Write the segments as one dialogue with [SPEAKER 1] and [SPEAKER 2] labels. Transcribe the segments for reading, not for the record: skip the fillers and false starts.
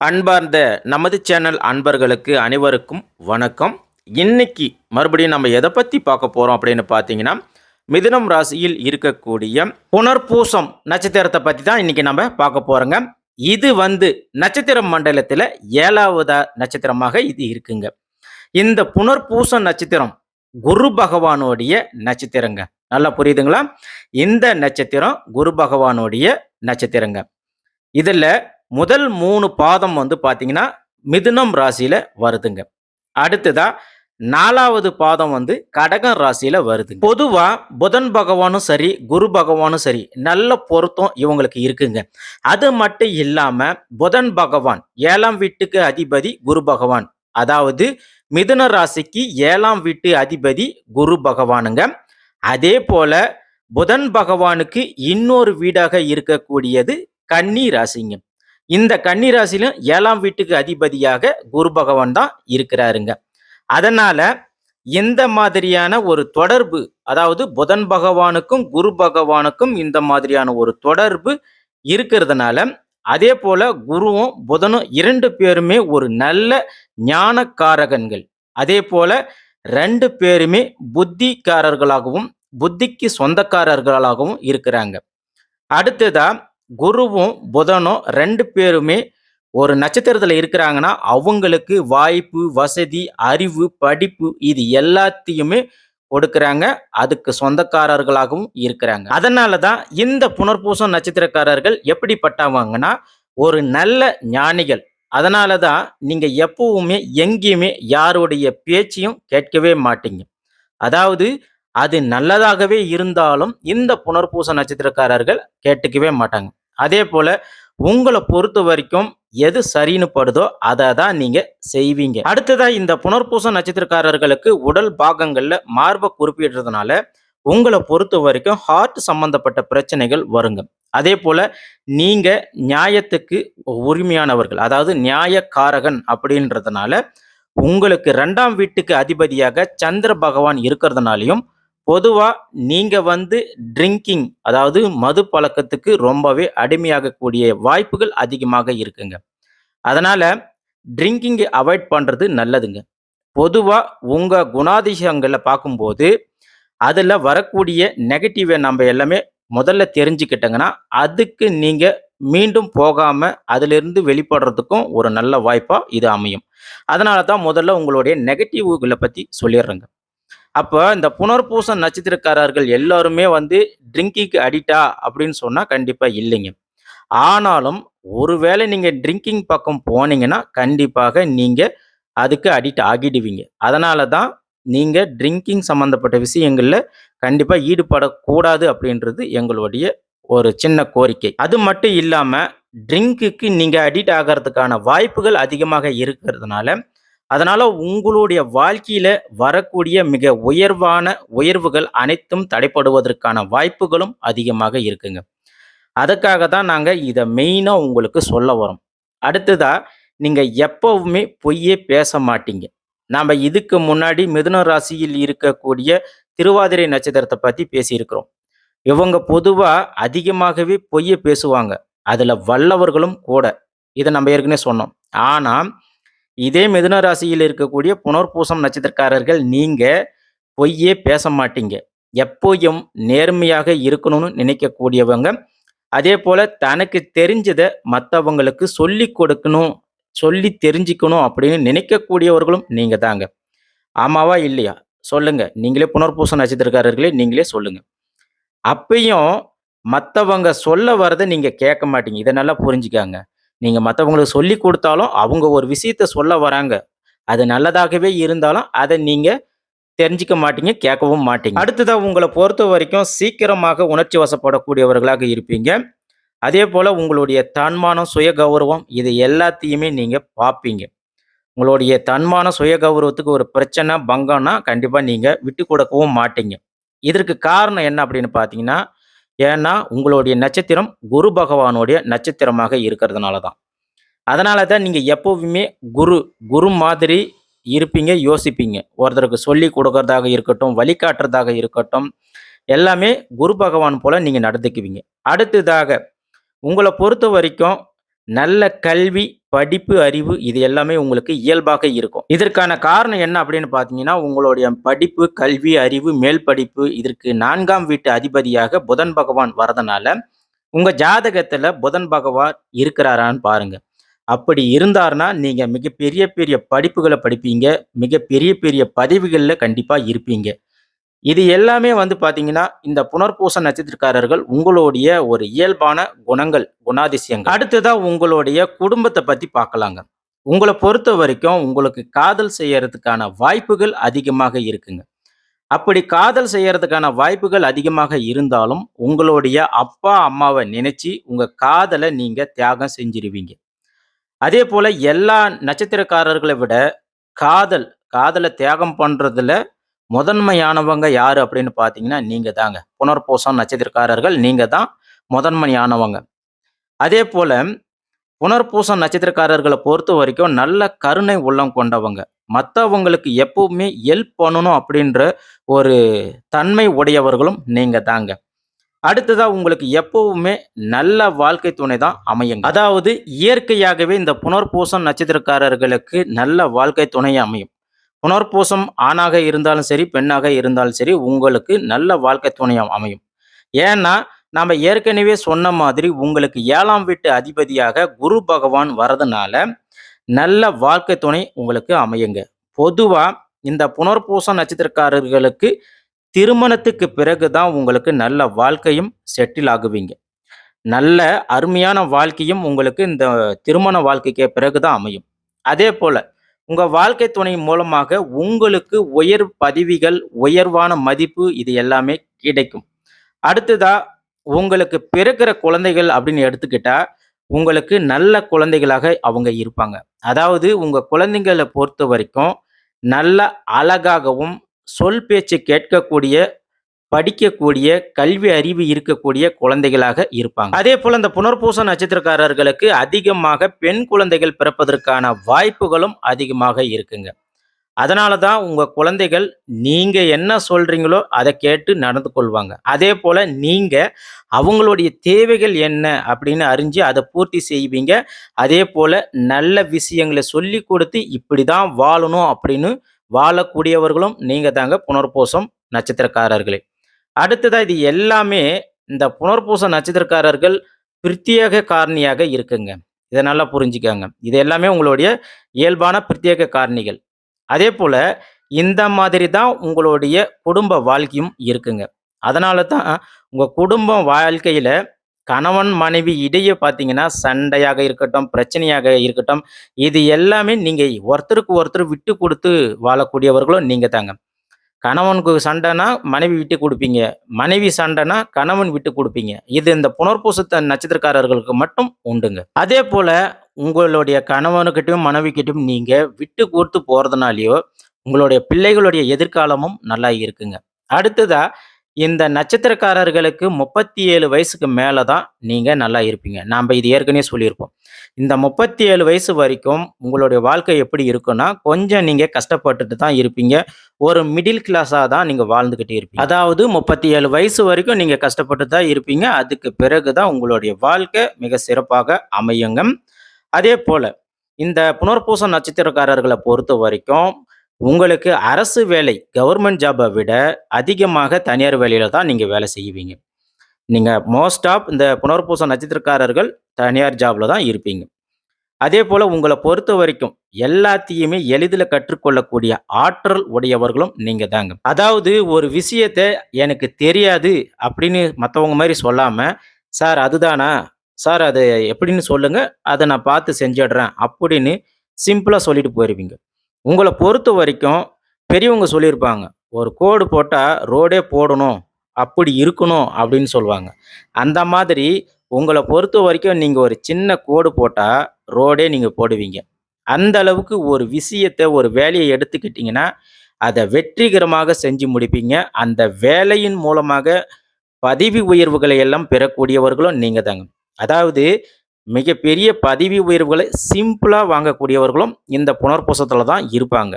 [SPEAKER 1] அன்பார்ந்த நமது சேனல் அன்பர்களுக்கு அனைவருக்கும் வணக்கம். இன்னைக்கு மறுபடியும் நம்ம எதை பற்றி பார்க்க போகிறோம் அப்படின்னு பார்த்தீங்கன்னா, மிதுனம் ராசியில் இருக்கக்கூடிய புனர்பூசம் நட்சத்திரத்தை பற்றி தான் இன்னைக்கு நம்ம பார்க்க போகிறோங்க. இது நட்சத்திர மண்டலத்தில் 7வது நட்சத்திரமாக இது இருக்குங்க. இந்த புனர்பூசம் நட்சத்திரம் குரு பகவானுடைய நட்சத்திரங்க. நல்லா புரியுதுங்களா? இந்த நட்சத்திரம் குரு பகவானுடைய நட்சத்திரங்க. இதில் முதல் 3 பாதம் பார்த்தீங்கன்னா மிதுனம் ராசியில வருதுங்க. அடுத்ததா 4வது பாதம் கடகம் ராசியில வருது. பொதுவா புதன் பகவானும் சரி, குரு பகவானும் சரி, நல்ல பொருத்தம் இவங்களுக்கு இருக்குங்க. அது மட்டும் இல்லாம புதன் பகவான் 7ஆம் வீட்டுக்கு அதிபதி குரு பகவான். அதாவது மிதுன ராசிக்கு 7ஆம் வீட்டு அதிபதி குரு பகவானுங்க. அதே போல புதன் பகவானுக்கு இன்னொரு வீடாக இருக்கக்கூடியது கன்னி ராசிங்க. இந்த கன்னி ராசியிலும் 7ஆம் வீட்டுக்கு அதிபதியாக குரு பகவான் தான் இருக்கிறாருங்க. அதனால இந்த மாதிரியான ஒரு தொடர்பு, அதாவது புதன் பகவானுக்கும் குரு பகவானுக்கும் இந்த மாதிரியான ஒரு தொடர்பு இருக்கிறதுனால, அதே போல குருவும் புதனும் 2 பேருமே ஒரு நல்ல ஞானக்காரகன்கள். அதே போல 2 பேருமே புத்திக்காரர்களாகவும் புத்திக்கு சொந்தக்காரர்களாகவும் இருக்கிறாங்க. அடுத்ததா குருவும் புதனும் 2 பேருமே ஒரு நட்சத்திரத்தில் இருக்கிறாங்கன்னா அவங்களுக்கு வாய்ப்பு, வசதி, அறிவு, படிப்பு இது எல்லாத்தையுமே கொடுக்குறாங்க. அதுக்கு சொந்தக்காரர்களாகவும் இருக்கிறாங்க. அதனால தான் இந்த புனர்பூசம் நட்சத்திரக்காரர்கள் எப்படிப்பட்டவங்கன்னா ஒரு நல்ல ஞானிகள். அதனால தான் நீங்க எப்பவுமே எங்கேயுமே யாருடைய பேச்சையும் கேட்கவே மாட்டீங்க. அதாவது அது நல்லதாகவே இருந்தாலும் இந்த புனர்பூச நட்சத்திரக்காரர்கள் கேட்டுக்கவே மாட்டாங்க. அதே போல உங்களை பொறுத்த வரைக்கும் எது சரின்னு படுதோ அதை தான் நீங்க செய்வீங்க. அடுத்ததா இந்த புனர்பூச நட்சத்திரக்காரர்களுக்கு உடல் பாகங்கள்ல மார்பை குறிப்பிடுறதுனால உங்களை பொறுத்த வரைக்கும் ஹார்ட் சம்பந்தப்பட்ட பிரச்சனைகள் வருங்க. அதே போல நீங்க நியாயத்துக்கு உரிமையானவர்கள், அதாவது நியாயக்காரகன் அப்படின்றதுனால உங்களுக்கு 2ஆம் வீட்டுக்கு அதிபதியாக சந்திர பகவான் இருக்கிறதுனாலையும் பொதுவா நீங்க ட்ரிங்கிங், அதாவது மது பழக்கத்துக்கு ரொம்பவே அடிமையாகக்கூடிய வாய்ப்புகள் அதிகமாக இருக்குங்க. அதனால ட்ரிங்கிங் அவாய்ட் பண்றது நல்லதுங்க. பொதுவா உங்க குணாதிசயங்களை பார்க்கும்போது அதுல வரக்கூடிய நெகட்டிவை நம்ம எல்லாமே முதல்ல தெரிஞ்சுக்கிட்டங்கன்னா அதுக்கு நீங்க மீண்டும் போகாம அதிலிருந்து வெளிப்படுறதுக்கும் ஒரு நல்ல வாய்ப்பா இது அமையும். அதனால தான் முதல்ல உங்களுடைய நெகட்டிவ்களை பத்தி சொல்லிடுறேங்க. அப்போ இந்த புனர்பூச நட்சத்திரக்காரர்கள் எல்லாருமே ட்ரிங்கிங்க்கு அடிக்டா அப்படின்னு சொன்னா கண்டிப்பா இல்லைங்க. ஆனாலும் ஒருவேளை நீங்க ட்ரிங்கிங் பக்கம் போனீங்கன்னா கண்டிப்பாக நீங்க அதுக்கு அடிக்ட் ஆகிடுவீங்க. அதனால தான் நீங்க ட்ரிங்கிங் சம்பந்தப்பட்ட விஷயங்கள்ல கண்டிப்பா ஈடுபடக்கூடாது அப்படின்றது எங்களுடைய ஒரு சின்ன கோரிக்கை. அது மட்டும் இல்லாம ட்ரிங்க்குக்கு நீங்க அடிக்ட் ஆகிறதுக்கான வாய்ப்புகள் அதிகமாக இருக்கிறதுனால, அதனால உங்களுடைய வாழ்க்கையில வரக்கூடிய மிக உயர்வுகள் அனைத்தும் தடைப்படுவதற்கான வாய்ப்புகளும் அதிகமாக இருக்குங்க. அதுக்காக தான் நாங்க இத மெயினா உங்களுக்கு சொல்ல வரோம். அடுத்ததா நீங்க எப்பவுமே பொய்யே பேச மாட்டீங்க. நாம இதுக்கு முன்னாடி மிதுன ராசியில் இருக்கக்கூடிய திருவாதிரை நட்சத்திரத்தை பத்தி பேசியிருக்கிறோம். இவங்க பொதுவா அதிகமாகவே பொய்ய பேசுவாங்க. அதுல வல்லவர்களும் கூட. இத நம்ம ஏற்கனவே சொன்னோம். ஆனா இதே மிதுன ராசியில் இருக்கக்கூடிய புனர்பூசம் நட்சத்திரக்காரர்கள் நீங்க பொய்யே பேச மாட்டீங்க. எப்போயும் நேர்மையாக இருக்கணும்னு நினைக்கக்கூடியவங்க. அதே போல தனக்கு தெரிஞ்சத மற்றவங்களுக்கு சொல்லி கொடுக்கணும், சொல்லி தெரிஞ்சுக்கணும் அப்படின்னு நினைக்கக்கூடியவர்களும் நீங்க தாங்க. ஆமாவா இல்லையா? சொல்லுங்க. நீங்களே புனர்பூசம் நட்சத்திரக்காரர்களே நீங்களே சொல்லுங்க. அப்பயும் மத்தவங்க சொல்ல வரத நீங்க கேட்க மாட்டீங்க. இத நல்லா புரிஞ்சுக்கங்க. நீங்க மத்தவங்களுக்கு சொல்லிக் குடுத்தாலும், அவங்க ஒரு விஷயத்த சொல்ல வராங்க. அது நல்லதாகவே இருந்தாலும், அத நீங்க தெரிஞ்சுக்க மாட்டீங்க, கேட்கவும் மாட்டீங்க. அடுத்ததா உங்கள பொறுத்தவரைக்கும் சீக்கிரமாக உணர்ச்சி வசப்படக்கூடியவர்களாக இருப்பீங்க. அதேபோல உங்களுடைய தன்மானம், சுய கௌரவம் இது எல்லாத்தையுமே நீங்க பார்ப்பீங்க. உங்களுடைய தன்மான, சுய கௌரவத்துக்கு ஒரு பிரச்சனை, பங்கம்னா கண்டிப்பா நீங்க விட்டுக் கொடுக்கவும் மாட்டீங்க. இதற்கு காரணம் என்ன அப்படின்னு பார்த்தீங்கன்னா, ஏன்னா உங்களுடைய நட்சத்திரம் குரு பகவானுடைய நட்சத்திரமாக இருக்கிறதுனால தான். அதனால தான் நீங்க எப்பவுமே குரு குரு மாதிரி இருப்பீங்க, யோசிப்பீங்க. ஒருத்தருக்கு சொல்லிக் கொடுக்கறதாக இருக்கட்டும், வழிகாட்டுறதாக இருக்கட்டும், எல்லாமே குரு பகவான் போல நீங்க நடந்துக்குவீங்க. அடுத்ததாக உங்கள பொறுத்தவரைக்கும் நல்ல கல்வி, படிப்பு, அறிவு இது எல்லாமே உங்களுக்கு இயல்பாக இருக்கும். இதற்கான காரணம் என்ன அப்படின்னு பார்த்தீங்கன்னா, உங்களுடைய படிப்பு, கல்வி, அறிவு, மேல் படிப்பு இதற்கு 4ஆம் வீட்டு அதிபதியாக புதன் பகவான் வரதுனால, உங்க ஜாதகத்துல புதன் பகவான் இருக்கிறாரான்னு பாருங்க. அப்படி இருந்தார்னா, நீங்க மிகப்பெரிய பெரிய படிப்புகள படிப்பீங்க. மிகப்பெரிய பெரிய பதவிகள்ல கண்டிப்பா இருப்பீங்க. இது எல்லாமே வந்து பார்த்தீங்கன்னா, இந்த புனர்பூச நட்சத்திரக்காரர்கள் உங்களுடைய ஒரு இயல்பான குணங்கள், குணாதிசயங்கள். அடுத்ததா உங்களுடைய குடும்பத்த பத்தி பார்க்கலாங்க. உங்கள பொறுத்தவரைக்கும் உங்களுக்கு காதல் செய்யறதுக்கான வாய்ப்புகள் அதிகமாக இருக்குங்க. அப்படி காதல் செய்யறதுக்கான வாய்ப்புகள் அதிகமாக இருந்தாலும், உங்களுடைய அப்பா, அம்மாவ நினைச்சு உங்க காதல நீங்க தியாகம் செஞ்சிருவீங்க. அதேபோல எல்லா நட்சத்திரக்காரர்கள விட காதல் காதல தியாகம் பண்றதுல முதன்மையானவங்க யாரு அப்படின்னு பார்த்தீங்கன்னா, நீங்க தாங்க. புனர்பூசம் நட்சத்திரக்காரர்கள் நீங்க தான் முதன்மையானவங்க. அதேபோல புனர்பூசம் நட்சத்திரக்காரர்கள பொறுத்தவரைக்கும் நல்ல கருணை உள்ளம் கொண்டவங்க. மத்தவங்களுக்கு எப்பவுமே ஹெல்ப் பண்ணணும் அப்படின்ற ஒரு தன்மை உடையவர்களும் நீங்க தாங்க. அடுத்ததா உங்களுக்கு எப்பவுமே நல்ல வாழ்க்கை துணை தான் அமையுங்க. அதாவது இயற்கையாகவே இந்த புனர்பூசம் நட்சத்திரக்காரர்களுக்கு நல்ல வாழ்க்கை துணை அமையும். புனர்பூசம் ஆணாக இருந்தாலும் சரி, பெண்ணாக இருந்தாலும் சரி, உங்களுக்கு நல்ல வாழ்க்கை துணை அமையும். ஏன்னா, நாம ஏற்கனவே சொன்ன மாதிரி உங்களுக்கு 7ஆம் வீட்டு அதிபதியாக குரு பகவான் வரதுனால, நல்ல வாழ்க்கை துணை உங்களுக்கு அமையுங்க. பொதுவா இந்த புனர்பூசம் நட்சத்திரக்காரர்களுக்கு திருமணத்துக்கு பிறகு தான் உங்களுக்கு நல்ல வாழ்க்கையும் செட்டில் ஆகுவீங்க. நல்ல அருமையான வாழ்க்கையும் உங்களுக்கு இந்த திருமண வாழ்க்கைக்கு பிறகு தான் அமையும். அதேபோல உங்க வாழ்க்கை துணை மூலமாக உங்களுக்கு உயர் பதவிகள், உயர்வான மதிப்பு இது எல்லாமே கிடைக்கும். அடுத்ததா உங்களுக்கு பிறக்கிற குழந்தைகள் அப்படின்னு எடுத்துக்கிட்டா, உங்களுக்கு நல்ல குழந்தைகளாக அவங்க இருப்பாங்க. அதாவது உங்க குழந்தைங்கள பொறுத்தவரைக்கும் நல்ல அழகாகவும், சொல் பேச்சு கேட்கக்கூடிய படிக்கக்கூடிய, கல்வி அறிவு இருக்கக்கூடிய குழந்தைகளாக இருப்பாங்க. அதேபோல இந்த புனர்பூச நட்சத்திரக்காரர்களுக்கு அதிகமாக பெண் குழந்தைகள் பிறப்பதற்கான வாய்ப்புகளும் அதிகமாக இருக்குங்க. அதனால தான் உங்க குழந்தைகள் நீங்க என்ன சொல்றீங்களோ அத கேட்டு நடந்து கொள்வாங்க. அதேபோல நீங்க அவங்களுடைய தேவைகள் என்ன அப்படின்னு அறிஞ்சு அத பூர்த்தி செய்வீங்க. அதேபோல நல்ல விஷயங்கள சொல்லிக் கொடுத்து இப்படிதான் வாழணும் அப்படின்னு வாழக்கூடியவர்களும் நீங்க தாங்க புனர்பூசம் நட்சத்திரக்காரர்களே. அடுத்ததா இது எல்லாமே இந்த புனர்பூச நட்சத்திரக்காரர்கள் பிரத்யேக காரணியாக இருக்குங்க. இத நல்லா புரிஞ்சுக்கங்க. இது எல்லாமே உங்களுடைய இயல்பான பிரத்யேக காரணிகள். அதேபோல இந்த மாதிரி தான் உங்களுடைய குடும்ப வாழ்க்கையும் இருக்குங்க. அதனால தான் உங்க குடும்ப வாழ்க்கையில கணவன், மனைவி இடையே பார்த்தீங்கன்னா, சண்டையாக இருக்கட்டும், பிரச்சனையாக இருக்கட்டும், இது எல்லாமே நீங்க ஒருத்தருக்கு ஒருத்தர் விட்டு குடுத்து வாழக்கூடியவர்களும் நீங்க தாங்க. கணவனுக்கு சண்டைனா மனைவி விட்டு குடுப்பீங்க. மனைவி சண்டைனா கணவன் விட்டு குடுப்பீங்க. இது இந்த புனர்பூசத்த நட்சத்திரக்காரர்களுக்கு மட்டும் உண்டுங்க. அதேபோல உங்களுடைய கணவனுகிட்டயும், மனைவிகிட்டயும் நீங்க விட்டு குடுத்து போறதுனாலயோ, உங்களுடைய பிள்ளைகளுடைய எதிர்காலமும் நல்லா இருக்குங்க. அடுத்ததா இந்த நட்சத்திரக்காரர்களுக்கு 37 வயசுக்கு மேல தான் நீங்க நல்லா இருப்பீங்க. நாம்ப இது ஏற்கனவே சொல்லியிருப்போம். இந்த 37 வயசு வரைக்கும் உங்களுடைய வாழ்க்கை எப்படி இருக்குன்னா, கொஞ்சம் நீங்க கஷ்டப்பட்டுட்டு தான் இருப்பீங்க. ஒரு மிடில் கிளாஸா தான் நீங்க வாழ்ந்துகிட்டு இருப்பீங்க. அதாவது 37 வயசு வரைக்கும் நீங்க கஷ்டப்பட்டு தான் இருப்பீங்க. அதுக்கு பிறகு தான் உங்களுடைய வாழ்க்கை மிக சிறப்பாக அமையுங்க. அதேபோல இந்த புனர்பூச நட்சத்திரக்காரர்கள பொறுத்தவரைக்கும், உங்களுக்கு அரசு வேலை, கவர்ன்மென்ட் ஜாப்ப விட அதிகமாக தனியார் வேலையில தான் நீங்க வேலை செய்வீங்க. நீங்க மோஸ்ட் ஆஃப் இந்த புனர்பூச நட்சத்திரக்காரர்கள் தனியார் ஜாப்ல தான் இருப்பீங்க. அதேபோல உங்கள பொறுத்தவரைக்கும் எல்லாத்தையுமே எளிதில கற்றுக்கொள்ளக்கூடிய ஆற்றல் உடையவர்களும் நீங்க தாங்க. அதாவது ஒரு விஷயத்த எனக்கு தெரியாது அப்படின்னு மத்தவங்க மாரி சொல்லாம, "சார் அதுதானா? சார் அது எப்படின்னு சொல்லுங்க. அத நான் பார்த்து செஞ்சுடுறேன்." அப்படின்னு சிம்பிளா சொல்லிட்டு போயிருவீங்க. உங்கள பொறுத்தவரைக்கும் பெரியவங்க சொல்லியிருப்பாங்க. "ஒரு கோடு போட்டா ரோடே போடணும். அப்படி இருக்கணும்." அப்படின்னு சொல்லுவாங்க. அந்த மாதிரி உங்கள பொறுத்தவரைக்கும் நீங்க ஒரு சின்ன கோடு போட்டா ரோடே நீங்க போடுவீங்க. அந்த அளவுக்கு ஒரு விஷயத்த, ஒரு வேலைய எடுத்துக்கிட்டீங்கன்னா, அத வெற்றிகரமாக செஞ்சு முடிப்பீங்க. அந்த வேலையின் மூலமாக பதவி உயர்வுகளை எல்லாம் பெறக்கூடியவர்களும் நீங்க தாங்க. அதாவது மிகப்பெரிய பதவி உயர்வுகளை சிம்பிளா வாங்கக்கூடியவர்களும் இந்த புனர்பூசத்துல தான் இருப்பாங்க.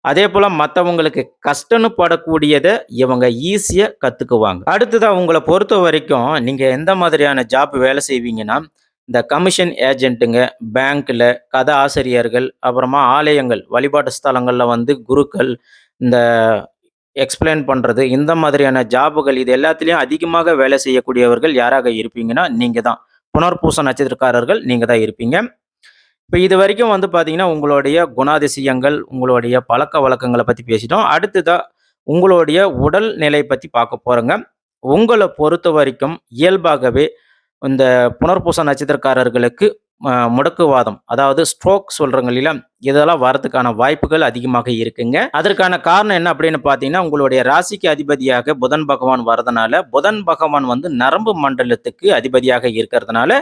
[SPEAKER 1] அதேபோல மத்தவங்களுக்கு கஷ்டம்னு படக்கூடியத இவங்க ஈஸியா கத்துக்குவாங்க. அடுத்ததா உங்கள பொறுத்தவரைக்கும் நீங்க எந்த மாதிரியான ஜாப் வேலை செய்வீங்கன்னா, இந்த கமிஷன் ஏஜென்ட்டுங்க, பேங்க்ல, கதை ஆசிரியர்கள், அப்புறமா ஆலயங்கள், வழிபாட்டு ஸ்தலங்கள்ல வந்து குருக்கள், இந்த எக்ஸ்பிளைன் பண்றது, இந்த மாதிரியான ஜாபுகள் இது எல்லாத்துலயும் அதிகமாக வேலை செய்யக்கூடியவர்கள் யாராக இருப்பீங்கன்னா, நீங்க தான். புனர்பூச நட்சத்திரக்காரர்கள் நீங்க தான் இருப்பீங்க. இப்ப இதுவரைக்கும் வந்து பார்த்தீங்கன்னா, உங்களுடைய குணாதிசயங்கள், உங்களுடைய பழக்கவழக்கங்கள பத்தி பேசிட்டோம். அடுத்ததா உங்களுடைய உடல் நிலை பத்தி பார்க்க போறோங்க. உங்கள பொறுத்தவரைக்கும் இயல்பாகவே இந்த புனர்பூச நட்சத்திரக்காரர்களுக்கு முடக்குவாதம், அதாவது ஸ்ட்ரோக் சொல்றாங்க இல்லையா? இதெல்லாம் வரதுக்கான வாய்ப்புகள் அதிகமாக இருக்குங்க. அதற்கான காரணம் என்ன அப்படின்னு பார்த்தீங்கன்னா, உங்களுடைய ராசிக்கு அதிபதியாக புதன் பகவான் வரதுனால, புதன் பகவான் வந்து நரம்பு மண்டலத்துக்கு அதிபதியாக இருக்கிறதுனால,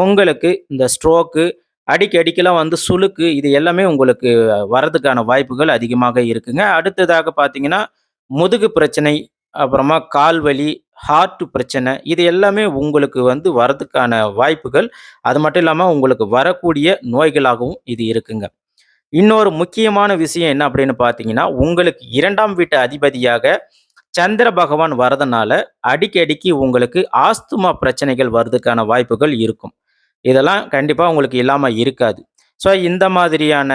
[SPEAKER 1] உங்களுக்கு இந்த ஸ்ட்ரோக்கு, அடிக்கடிக்கெல்லாம் வந்து சுளுக்கு இது எல்லாமே உங்களுக்கு வரதுக்கான வாய்ப்புகள் அதிகமாக இருக்குங்க. அடுத்ததாக பார்த்தீங்கன்னா, முதுகு பிரச்சனை, அப்புறமா கால் வலி, ஹார்ட் பிரச்சனை இது எல்லாமே உங்களுக்கு வந்து வரதுக்கான வாய்ப்புகள், அது மட்டும் இல்லாம உங்களுக்கு வரக்கூடிய நோய்களாகவும் இது இருக்குங்க. இன்னொரு முக்கியமான விஷயம் என்ன அப்படின்னு பார்த்தீங்கன்னா, உங்களுக்கு 2ஆம் வீட்டு அதிபதியாக சந்திர பகவான் வரதுனால, அடிக்கடிக்கு உங்களுக்கு ஆஸ்துமா பிரச்சனைகள் வரதுக்கான வாய்ப்புகள் இருக்கும். இதெல்லாம் கண்டிப்பா உங்களுக்கு இல்லாம இருக்காது. ஸோ இந்த மாதிரியான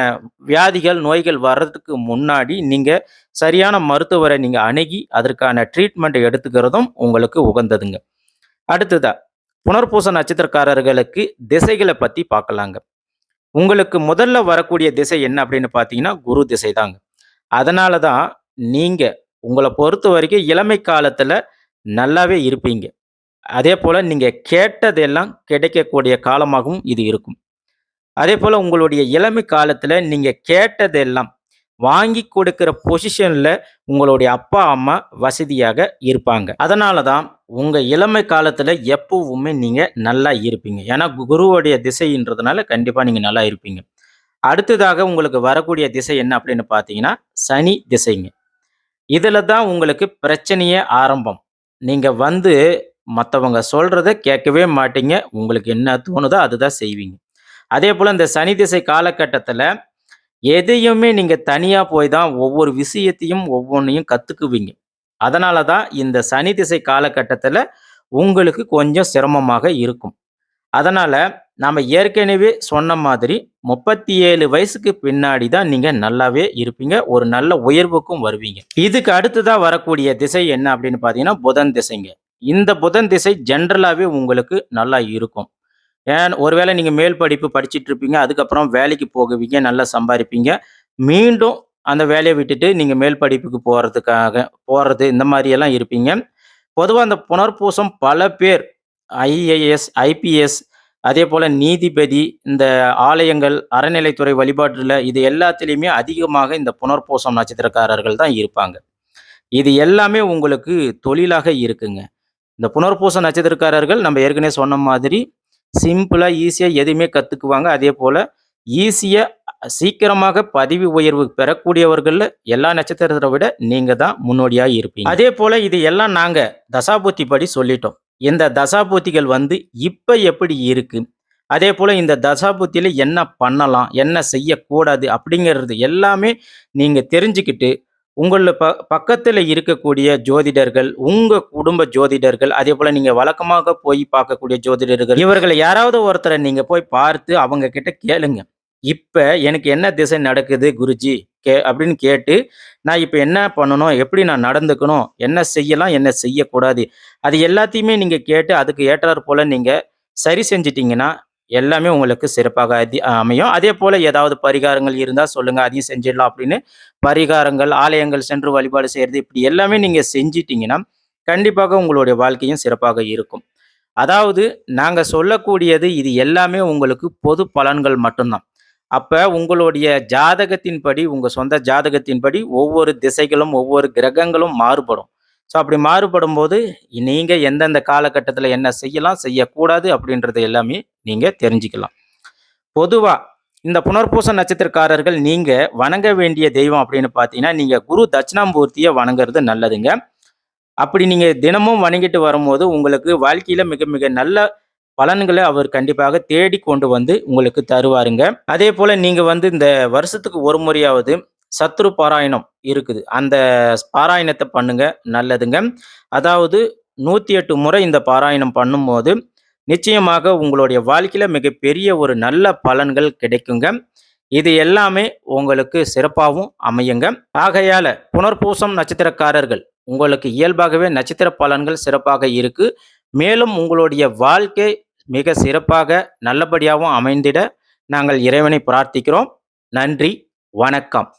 [SPEAKER 1] வியாதிகள், நோய்கள் வர்றதுக்கு முன்னாடி நீங்க சரியான மருத்துவரை நீங்க அணுகி, அதற்கான ட்ரீட்மெண்ட் எடுத்துக்கிறதும் உங்களுக்கு உகந்ததுங்க. அடுத்ததா, புனர்பூச நட்சத்திரக்காரர்களுக்கு திசைகள பத்தி பார்க்கலாங்க. உங்களுக்கு முதல்ல வரக்கூடிய திசை என்ன அப்படின்னு பார்த்தீங்கன்னா, குரு திசை தாங்க. அதனால தான் நீங்க உங்கள பொறுத்தவரைக்கும் இளமை காலத்துல நல்லாவே இருப்பீங்க. அதேபோல நீங்க கேட்டதெல்லாம் கிடைக்கக்கூடிய காலமாகவும் இது இருக்கும். அதேபோல உங்களுடைய இளமை காலத்துல நீங்க கேட்டதெல்லாம் வாங்கி கொடுக்கிற பொசிஷன்ல உங்களுடைய அப்பா, அம்மா வசதியாக இருப்பாங்க. அதனால தான் உங்க இளமை காலத்துல எப்பவுமே நீங்க நல்லா இருப்பீங்க. ஏன்னா குருவுடைய திசைன்றதுனால கண்டிப்பா நீங்க நல்லா இருப்பீங்க. அடுத்ததாக உங்களுக்கு வரக்கூடிய திசை என்ன அப்படின்னு பார்த்தீங்கன்னா, சனி திசைங்க. இதுல தான் உங்களுக்கு பிரச்சனையே ஆரம்பம். நீங்க வந்து மத்தவங்க சொல்றத கேட்கவே மாட்டீங்க. உங்களுக்கு என்ன தோணுதோ அதுதான் செய்வீங்க. அதேபோல இந்த சனி திசை காலகட்டத்தில எதையுமே நீங்க தனியா போய் தான் ஒவ்வொரு விஷயத்தையும் ஒவ்வொன்னையும் கத்துக்குவீங்க. அதனால தான் இந்த சனி திசை காலகட்டத்தில உங்களுக்கு கொஞ்சம் சிரமமாக இருக்கும். அதனால நாம ஏற்கனவே சொன்ன மாதிரி 37 வயசுக்கு பின்னாடி தான் நீங்க நல்லாவே இருப்பீங்க. ஒரு நல்ல உயர்வுக்கும் வருவீங்க. இதுக்கு அடுத்ததா வரக்கூடிய திசை என்ன அப்படின்னு பார்த்தீங்கன்னா, புதன் திசைங்க. இந்த புதன் திசை ஜெனரலாவே உங்களுக்கு நல்லா இருக்கும். ஒருவேளை நீங்க மேல் படிப்பு படிச்சுட்டு இருப்பீங்க. அதுக்கப்புறம் வேலைக்கு போகுவீங்க, நல்லா சம்பாரிப்பீங்க. மீண்டும் அந்த வேலைய விட்டுட்டு நீங்க மேல் படிப்புக்கு போறது இந்த மாரியெல்லாம் இருப்பீங்க. பொதுவா அந்த புனர்பூசம் பல பேர் ஐஏஎஸ், ஐபிஎஸ் அதேபோல நீதிபதி, இந்த ஆலயங்கள், அறநிலைத்துறை வழிபாட்டுல இது எல்லாத்திலயுமே அதிகமாக இந்த புனர்பூசம் நட்சத்திரக்காரர்கள் தான் இருப்பாங்க. இது எல்லாமே உங்களுக்கு தொழிலாக இருக்குங்க. இந்த புனர்பூச நட்சத்திரக்காரர்கள் நம்ம ஏற்கனவே சொன்ன மாதிரி சிம்பிளா, ஈஸியா எதையுமே கத்துக்குவாங்க. அதேபோல ஈஸியா சீக்கிரமாக பதவி உயர்வு பெறக்கூடியவர்கள்ல எல்லா நட்சத்திரத்த விட நீங்க தான் முன்னோடியா இருப்பீங்க. அதேபோல இது எல்லாம் நாங்க தசாபுத்தி படி சொல்லிட்டோம். இந்த தசாபுத்திகள் வந்து இப்ப எப்படி இருக்கு? அதேபோல இந்த தசாபுத்தியில என்ன பண்ணலாம்? என்ன செய்யக்கூடாது? அப்படிங்கிறது எல்லாமே நீங்க தெரிஞ்சுக்கிட்டு, உங்கள பக்கத்துல இருக்கக்கூடிய ஜோதிடர்கள், உங்க குடும்ப ஜோதிடர்கள், அதேபோல நீங்க வழக்கமாக போய் பார்க்கக்கூடிய ஜோதிடர்கள், இவர்கள யாராவது ஒருத்தர நீங்க போய் பார்த்து அவங்க கிட்ட கேளுங்க. இப்ப எனக்கு என்ன திசை நடக்குது குருஜி? அப்படின்னு கேட்டு, நான் இப்ப என்ன பண்ணணும்? எப்படி நான் நடந்துக்கணும்? என்ன செய்யலாம்? என்ன செய்யக்கூடாது? அது எல்லாத்தையுமே நீங்க கேட்டு, அதுக்கு ஏற்றார் போல நீங்க சரி செஞ்சுட்டீங்கன்னா, எல்லாமே உங்களுக்கு சிறப்பாக அமையும். அதேபோல ஏதாவது பரிகாரங்கள் இருந்தா சொல்லுங்க. அதையும் செஞ்சிடலாம் அப்படின்னு பரிகாரங்கள், ஆலயங்கள் சென்று வழிபாடு செய்றது, இப்படி எல்லாமே நீங்க செஞ்சிட்டீங்கன்னா, கண்டிப்பாக உங்களுடைய வாழ்க்கையும் சிறப்பாக இருக்கும். அதாவது நாங்க சொல்லக்கூடியது இது எல்லாமே உங்களுக்கு பொது பலன்கள் மட்டும்தான். அப்ப உங்களுடைய ஜாதகத்தின்படி, உங்க சொந்த ஜாதகத்தின்படி ஒவ்வொரு திசைகளும், ஒவ்வொரு கிரகங்களும் மாறுபடும். ஸோ அப்படி மாறுபடும்போது, நீங்க எந்தெந்த காலகட்டத்தில என்ன செய்யலாம், செய்யக்கூடாது அப்படின்றது எல்லாமே நீங்க தெரிஞ்சுக்கலாம். பொதுவா இந்த புனர்பூச நட்சத்திரக்காரர்கள் நீங்க வணங்க வேண்டிய தெய்வம் அப்படின்னு பார்த்தீங்கன்னா, நீங்க குரு தட்சிணாமூர்த்திய வணங்குறது நல்லதுங்க. அப்படி நீங்க தினமும் வணங்கிட்டு வரும்போது, உங்களுக்கு வாழ்க்கையில மிக மிக நல்ல பலன்கள அவர் கண்டிப்பாக தேடி கொண்டு வந்து உங்களுக்கு தருவாருங்க. அதேபோல நீங்க வந்து இந்த வருஷத்துக்கு ஒரு முறையாவது சத்ரு பாராயணம் இருக்குது. அந்த பாராயணத்த பண்ணுங்க நல்லதுங்க. அதாவது 108 முறை இந்த பாராயணம் பண்ணும்போது, நிச்சயமாக உங்களுடைய வாழ்க்கையில மிகப்பெரிய ஒரு நல்ல பலன்கள் கிடைக்குங்க. இது எல்லாமே உங்களுக்கு சிறப்பாவும் அமையுங்க. ஆகையால புனர்பூசம் நட்சத்திரக்காரர்கள் உங்களுக்கு இயல்பாகவே நட்சத்திர பலன்கள் சிறப்பாக இருக்கு. மேலும் உங்களுடைய வாழ்க்கை மிக சிறப்பாக நல்லபடியாகவும் அமைந்திட நாங்கள் இறைவனை பிரார்த்திக்கிறோம். நன்றி, வணக்கம்.